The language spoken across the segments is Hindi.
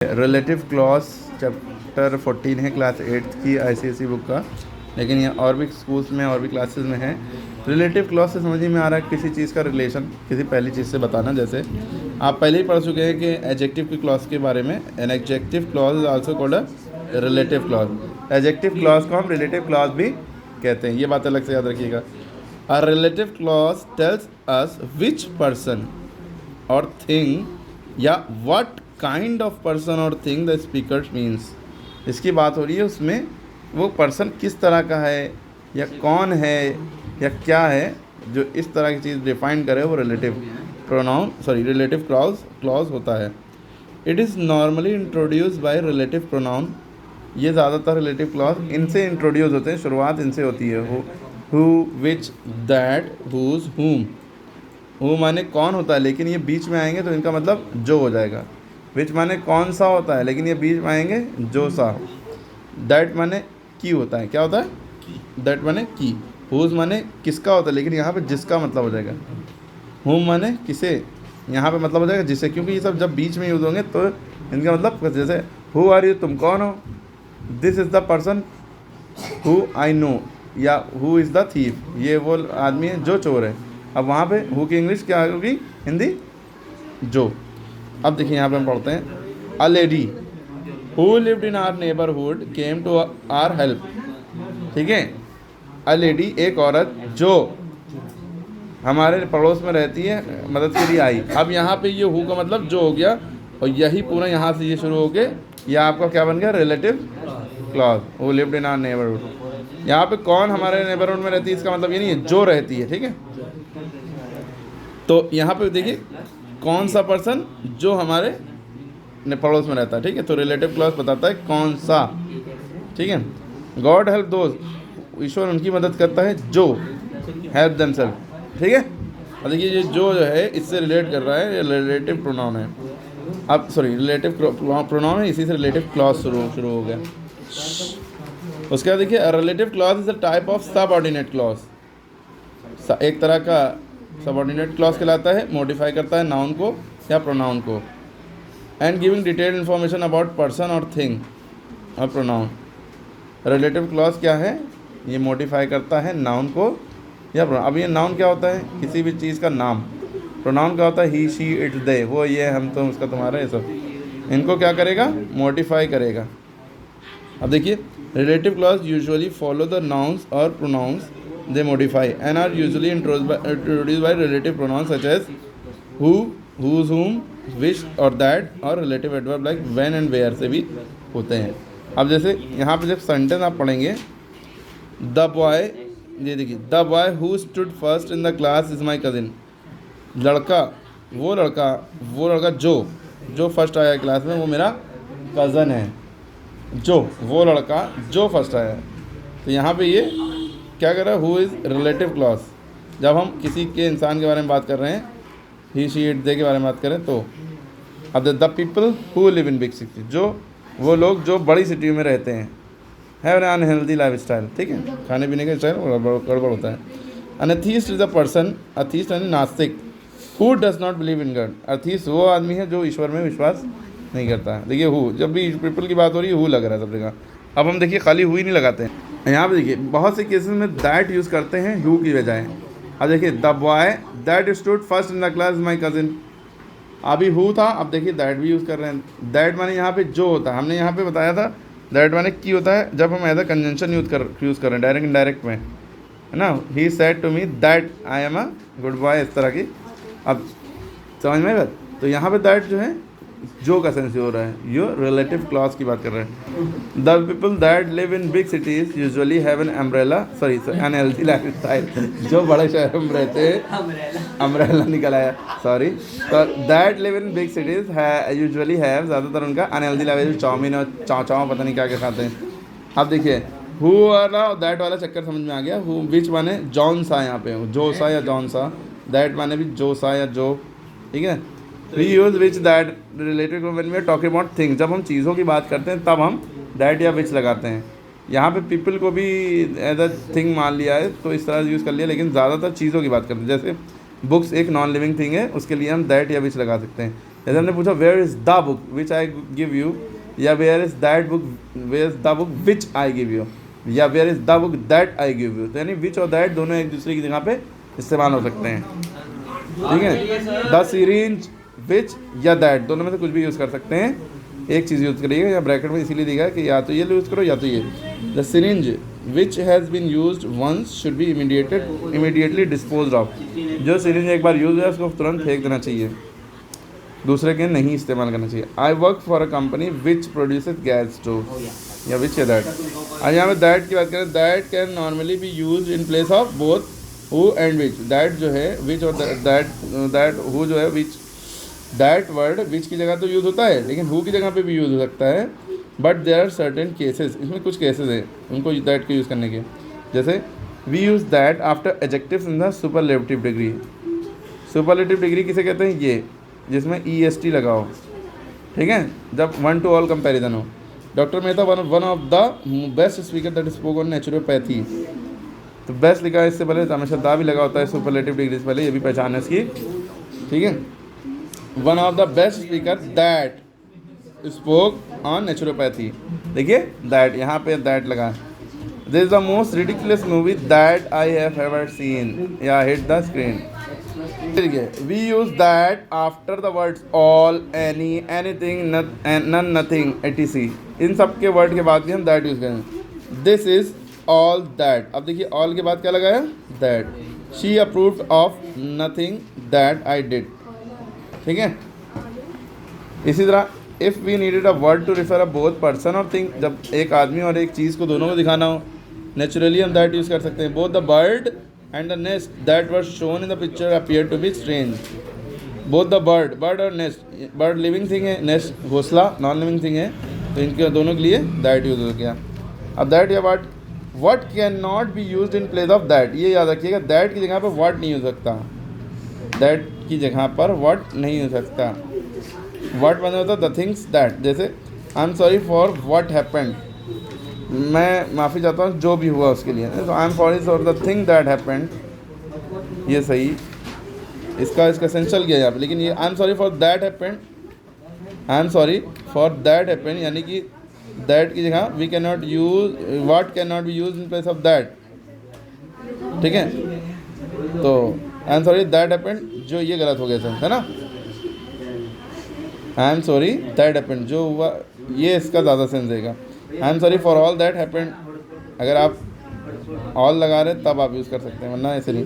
रिलेटिव क्लॉज चैप्टर 14 है, क्लास 8th की ICSE बुक का, लेकिन ये और भी स्कूल्स में और भी क्लासेस में है। रिलेटिव क्लॉज से समझ में आ रहा है किसी चीज़ का रिलेशन किसी पहली चीज़ से बताना। जैसे आप पहले ही पढ़ चुके हैं कि एडजेक्टिव की क्लॉज के बारे में, an adjective clause is also called a relative clause. Adjective clause को हम रिलेटिव क्लॉज भी कहते हैं, ये बात अलग से याद रखिएगा। अ relative clause tells us which person और थिंग या व्हाट काइंड ऑफ पर्सन और थिंग द स्पीकर मीन्स। इसकी बात हो रही है, उसमें वो पर्सन किस तरह का है या कौन है या क्या है, जो इस तरह की चीज़ डिफाइन करे वो रिलेटिव रिलेटिव क्लॉज होता है। It is normally introduce by relative pronoun. ये ज़्यादातर रिलेटिव क्लॉज इनसे इंट्रोड्यूस होते हैं, शुरुआत इनसे होती है। हु, विच, दैट, हुज, हुम। हु माने कौन होता है, लेकिन ये बीच में आएंगे तो इनका मतलब जो हो जाएगा। विच माने कौन सा होता है, लेकिन ये बीच में आएंगे जो सा। दैट माने की होता है, क्या होता है, दैट माने की। हुज माने किसका होता है, लेकिन यहाँ पे जिसका मतलब हो जाएगा। हुम माने किसे, यहाँ पे मतलब हो जाएगा जिसे, क्योंकि ये सब जब बीच में यूज़ होंगे तो इनका मतलब, जैसे हु आर यू, तुम कौन हो, this is the person who I know, या हु इज़ द थीफ, ये वो आदमी है जो चोर है। अब वहाँ पे हु की इंग्लिश क्या होगी, हिंदी जो। अब देखिए यहाँ पे हम पढ़ते हैं, a lady who lived in our neighbourhood came to our help. ठीक है, अ लेडी एक औरत जो हमारे पड़ोस में रहती है, मदद के लिए आई। अब यहाँ पे ये हु का मतलब जो हो गया, और यही पूरा यहाँ से ये शुरू हो गया, यह आपका क्या बन गया, relative clause. Who lived in our neighbourhood, यहाँ पे कौन हमारे नेबरहुड में रहती है, इसका मतलब ये नहीं है जो रहती है। ठीक है, तो यहाँ पे देखिए कौन सा पर्सन जो हमारे पड़ोस में रहता है। ठीक है, तो रिलेटिव क्लॉज बताता है कौन सा। ठीक है, गॉड हेल्प दोज, ईश्वर उनकी मदद करता है जो हेल्प देमसेल्फ। ठीक है, अब देखिए ये जो है इससे रिलेट कर रहा है, ये रिलेटिव प्रोनाउन है। अब रिलेटिव प्रोनाउन है, इसी से रिलेटिव क्लॉज शुरू हो गया। उसके बाद देखिए, relative clause is a type of subordinate clause. एक तरह का सबऑर्डिनेट क्लॉज कहलाता है, मॉडिफाई करता है नाउन को या प्रोनाउन को। And giving detailed information about person और थिंग और प्रोनाउन। रिलेटिव क्लॉज क्या है, ये मॉडिफाई करता है नाउन को या प्रोनाउन। अब ये नाउन क्या होता है, किसी भी चीज़ का नाम। प्रोनाउन क्या होता है, ही, शी, इट, दे, वो, ये, हम, तुम, उसका, तुम्हारा, ये सब। इनको क्या करेगा, मॉडिफाई करेगा। अब देखिए, relative clause usually follow the nouns और pronounce they modify and are usually introduced by relative pronouns such as who, whose, whom, which और that, और relative adverb like when and where से भी होते हैं। अब जैसे यहाँ पे जब सेंटेंस आप पढ़ेंगे, द बॉय, ये देखिए, the boy who stood first in the class is my cousin. लड़का वो लड़का जो फर्स्ट आया क्लास में, वो मेरा कज़न है। जो, वो लड़का जो फर्स्ट आया। तो यहाँ पे ये क्या कर रहा है, हु इज़ रिलेटिव क्लॉज। जब हम किसी के इंसान के बारे में बात कर रहे हैं, ही, शी, इट, दे के बारे में बात करें तो। अब the people who live in big city, जो वो लोग जो बड़ी सिटी में रहते हैं, have an unhealthy life style. ठीक है, खाने पीने का स्टाइल गड़बड़ होता है। N atheist is a person, atheist यानी नास्तिक, who does not believe in God. Atheist वो आदमी है जो ईश्वर में विश्वास नहीं करता है। देखिए हु, जब भी पीपल की बात हो रही है हु लग रहा है सब जगह। अब हम देखिए खाली हु ही नहीं लगाते हैं, यहाँ पे देखिए बहुत से केसेस में दैट यूज़ करते हैं हु की बजाय। अब देखिए, the boy that stood first in the class my cousin. अभी हु था, अब देखिए दैट भी यूज़ कर रहे हैं। दैट माने यहाँ पे जो होता है, हमने यहाँ पे बताया था दैट माने की होता है जब हम एज अ कंजंक्शन यूज़ कर रहे हैं, डायरेक्ट इनडायरेक्ट में, है ना। He said to me that I am a good boy, इस तरह की। अब समझ में बात, तो यहाँ पे दैट जो है जो का सेंस हो रहा है, यो रिलेटिव क्लॉज की बात कर रहे हैं। The people that live in big cities usually have an unhealthy life style. जो बड़े शहरों में रहते हैं, अम्ब्रेला निकल आया, सॉरी। तो that live in big cities usually have, ज़्यादातर उनका अनहेल्दी लाइफ, चाउमीन और चाव पता नहीं क्या क्या खाते हैं। अब देखिए हु वाला और दैट वाला चक्कर समझ में आ गया। हु, विच माने जौन सा, यहाँ पे जो सा या जौन सा। दैट माने भी जो सा या जो। ठीक है, we use which that related when we are talking about thing. जब हम चीज़ों की बात करते हैं तब हम दैट या विच लगाते हैं। यहाँ पे पीपल को भी एज अ थिंग मान लिया है, तो इस तरह से यूज़ कर लिया, लेकिन ज़्यादातर चीज़ों की बात करते हैं। जैसे बुक्स एक नॉन लिविंग थिंग है, उसके लिए हम दैट या विच लगा सकते हैं। जैसे हमने पूछा where is the book which I give you, या where is that book, where is the book which I give you, या where is the book that I give you. तो यानी विच और दैट दोनों एक दूसरे की जगह पे इस्तेमाल हो सकते हैं, ठीक है। द सिरिंज विच या दैट दोनों में से कुछ भी यूज़ कर सकते हैं, एक चीज़ यूज़ करिएगा, या ब्रैकेट में इसीलिए दिखा है कि या तो ये यूज़ करो या तो ये। The syringe which has been used once should be immediately disposed of. जो सिरिंज एक बार यूज़ है उसको तुरंत फेंक देना चाहिए, दूसरे के नहीं इस्तेमाल करना चाहिए। I work for a company which produces gas stove, या विच या दैट। आज यहाँ पे दैट की बात करें, that can normally B use in place of both who and which. That जो है विच और दैट हु जो है विच, दैट वर्ड विच की जगह तो यूज़ होता है, लेकिन हु की जगह पे भी यूज़ हो सकता है। But there are certain cases, इसमें कुछ केसेस हैं उनको दैट के यूज़ करने के। जैसे we use that after adjectives in the superlative degree. Superlative degree किसे कहते हैं? ये जिसमें EST लगा हो, ठीक है, जब 1 to all कंपेरिजन हो। Doctor Mehta one of the best speaker that spoke on naturopathy. तो बेस्ट लिखा है, इससे पहले हमेशा दा भी लगा होता है सुपरलेटिव डिग्री से पहले, ये भी पहचान है इसकी, ठीक है। One of the best speaker that spoke on naturopathy, देखिए दैट, यहाँ पे दैट लगा। This is the most ridiculous movie that I have ever seen, या हिट द स्क्रीन। ठीक है, we use that after the words all, any, anything, none, nothing, etc। इन सब के वर्ड के बाद भी हम दैट यूज करें। This is all that. अब देखिए ऑल के बाद क्या लगा है? That. She approved of nothing that I did, ठीक है। इसी तरह if we needed a word to refer a both person और थिंग, जब एक आदमी और एक चीज़ को दोनों को दिखाना हो, नेचुरली हम दैट यूज़ कर सकते हैं। Both the bird and the nest that were shown in the picture appear to be strange. Both the bird, bird और नेस्ट, बर्ड लिविंग थिंग है, नेस्ट घोंसला नॉन लिविंग थिंग है, तो इनके दोनों के लिए दैट यूज़ हो गया। अब दैट या what can not be use in place of that, ये याद रखिएगा, दैट की जगह पर what नहीं हो सकता, दैट की जगह पर what नहीं हो सकता। what बना होता द थिंग्स दैट, जैसे आई am sorry for what happened, मैं माफ़ी चाहता हूँ जो भी हुआ उसके लिए, तो I am sorry for the thing that happened, ये सही, इसका एसेंशियल किया यहाँ पे। लेकिन ये I am sorry for that happened, I am sorry for that happened, यानी कि दैट की जगह we can not use, what can not be use in place of that, ठीक है। तो I am sorry that happened, जो ये गलत हो गया सर, है ना। I am sorry that happened, जो हुआ ये इसका ज़्यादा सेंस देगा। आई am sorry for all that happened, अगर आप ऑल लगा रहे तब आप यूज़ कर सकते हैं, वरना ऐसे नहीं।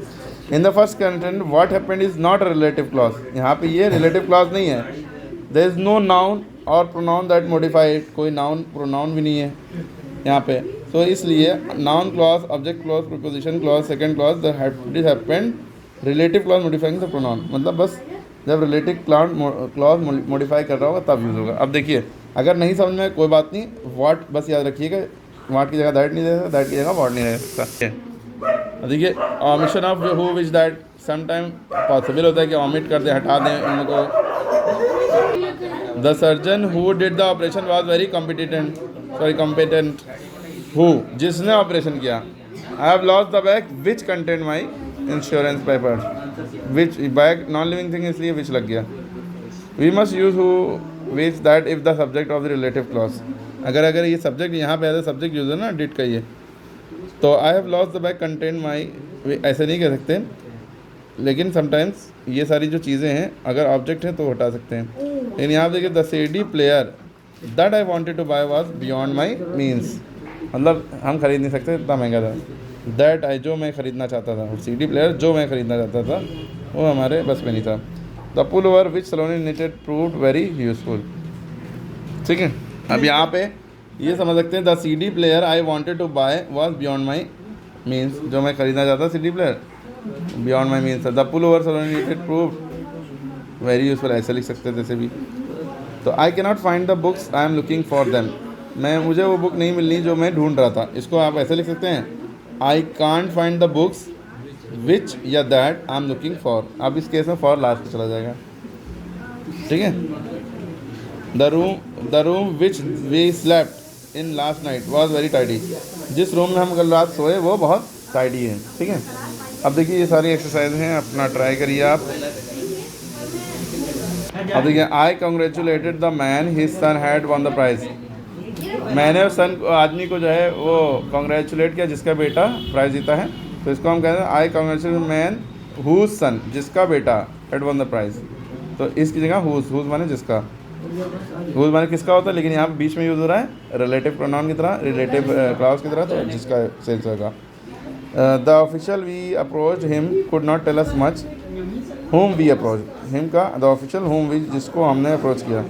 In the first content what happened is not a relative clause, यहाँ पे ये रिलेटिव क्लॉज नहीं है। देयर इज़ नो नाउन और प्रोनाउन दैट मॉडिफाई इट, कोई नाउन प्रोनाउन भी नहीं है यहाँ पे। तो इसलिए noun clause, object clause, preposition clause, second clause, the happened, relative clause modifying the pronoun, मतलब बस जब रिलेटिव क्लॉज मॉडिफाई कर रहा होगा तब यूज़ होगा। अब देखिए अगर नहीं समझ में कोई बात नहीं, वाट बस याद रखिएगा, वाट की जगह दैट नहीं दे सकता, दैट की जगह वाट नहीं रह सकता। देखिए omission of who which that, some time possible होता है कि ऑमिट कर दें, हटा दें उनको। The surgeon who did the operation was very competent, who, जिसने ऑपरेशन किया। I have lost the bag which content my insurance paper, which bag non living thing इसलिए विच लग गया। We must use who which that if the subject of the relative clause, अगर ये सब्जेक्ट यहाँ पे एज अ सब्जेक्ट यूज है ना, डिड का ये, तो I have lost the bag content my, ऐसे नहीं कह सकते, लेकिन समटाइम्स ये सारी जो चीज़ें हैं अगर ऑब्जेक्ट है तो हटा सकते हैं। लेकिन यहाँ देखिए the CD player that I wanted to buy was beyond my means, मतलब हम खरीद नहीं सकते, इतना महंगा था। दैट आई, जो मैं ख़रीदना चाहता था, CD प्लेयर जो मैं ख़रीदना चाहता था वो हमारे बस में नहीं था। The pullover which Saloni knitted proved very useful, ठीक है। अब यहाँ पे ये समझ सकते हैं the CD player I wanted to buy was beyond my means, जो मैं ख़रीदना चाहता CD player beyond my means. The pullover Saloni knitted proved very useful, ऐसे लिख सकते थे जैसे भी। तो I can not find the books I am looking for them, मुझे वो बुक नहीं मिलनी जो मैं ढूंढ रहा था, इसको आप ऐसे लिख सकते हैं I can't find the books which या that I am looking for. अब इस केस में फॉर लास्ट चला जाएगा, ठीक है। The room which we slept in last night was very tidy, जिस रूम में हम कल रात सोए वो बहुत टाइडी है, ठीक है। अब देखिए ये सारी एक्सरसाइज हैं, अपना ट्राई करिए आप। अब देखिए I congratulated the man his son had won the prize. मैंने उस आदमी को जो है वो कॉन्ग्रेचुलेट किया जिसका बेटा प्राइज जीता है, तो इसको हम कहते हैं आई कॉन्ग्रेचुलेट मैन हुज सन, जिसका बेटा हैड वन द प्राइज। तो इसकी जगह हुज माने जिसका, हुज माने किसका होता है, लेकिन यहाँ बीच में यूज़ हो रहा है रिलेटिव प्रोनाउन की तरह, रिलेटिव क्लॉज की तरह, तो जिसका सेंस होगा। The official we approach him could not tell us much whom we approach him का द ऑफिशियल होम वी, जिसको हमने अप्रोच किया।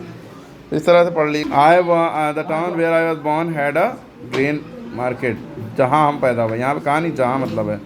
इस तरह से पढ़ ली। The town where I was born had a grain market, जहाँ हम पैदा हुए, यहाँ पे कहा नहीं जहाँ मतलब है।